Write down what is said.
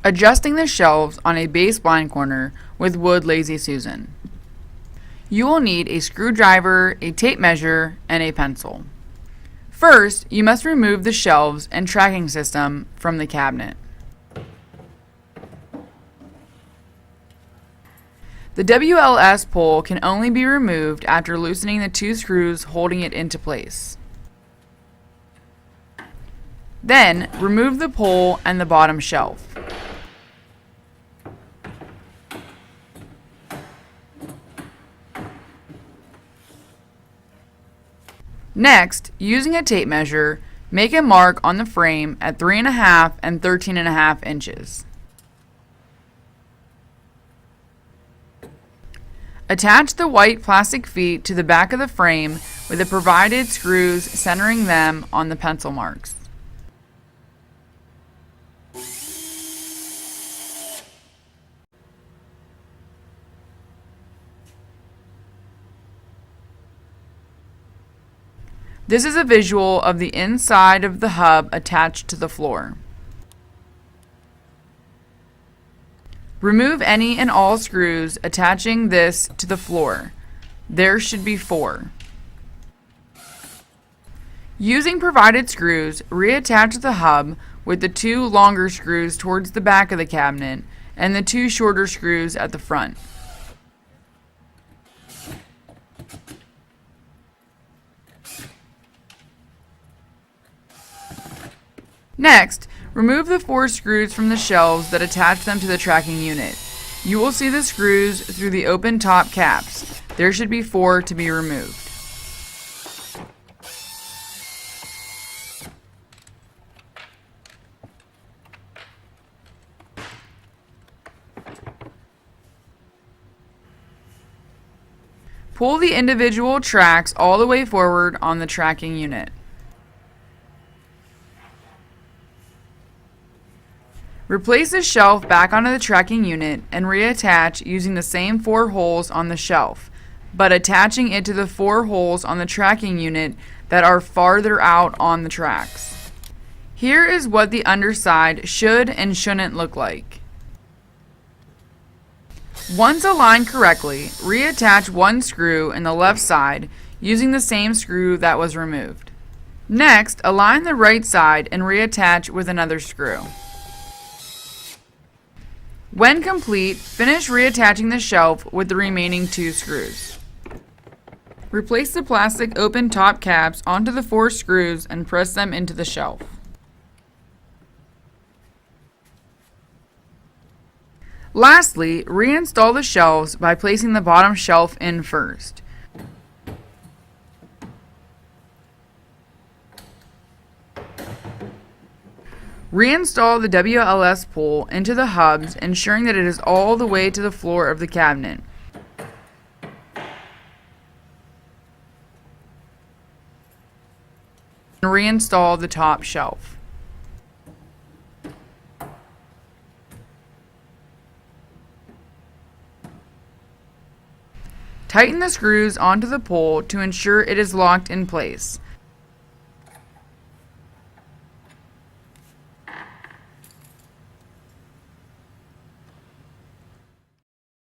adjusting the shelves on a base blind corner with wood Lazy Susan. You will need a screwdriver, a tape measure, and a pencil. First, you must remove the shelves and tracking system from the cabinet. The WLS pole can only be removed after loosening the 2 screws holding it into place. Then, remove the pole and the bottom shelf. Next, using a tape measure, make a mark on the frame at 3.5 and 13.5 inches. Attach the white plastic feet to the back of the frame with the provided screws centering them on the pencil marks. This is a visual of the inside of the hub attached to the floor. Remove any and all screws attaching this to the floor. There should be 4. Using provided screws, reattach the hub with the 2 longer screws towards the back of the cabinet and the 2 shorter screws at the front. Next, remove the 4 screws from the shelves that attach them to the tracking unit. You will see the screws through the open top caps. There should be 4 to be removed. Pull the individual tracks all the way forward on the tracking unit. Replace the shelf back onto the tracking unit and reattach using the same 4 holes on the shelf, but attaching it to the 4 holes on the tracking unit that are farther out on the tracks. Here is what the underside should and shouldn't look like. Once aligned correctly, reattach 1 screw in the left side using the same screw that was removed. Next, align the right side and reattach with another screw. When complete, finish reattaching the shelf with the remaining 2 screws. Replace the plastic open top caps onto the 4 screws and press them into the shelf. Lastly, reinstall the shelves by placing the bottom shelf in first. Reinstall the WLS pole into the hubs, ensuring that it is all the way to the floor of the cabinet. And reinstall the top shelf. Tighten the screws onto the pole to ensure it is locked in place.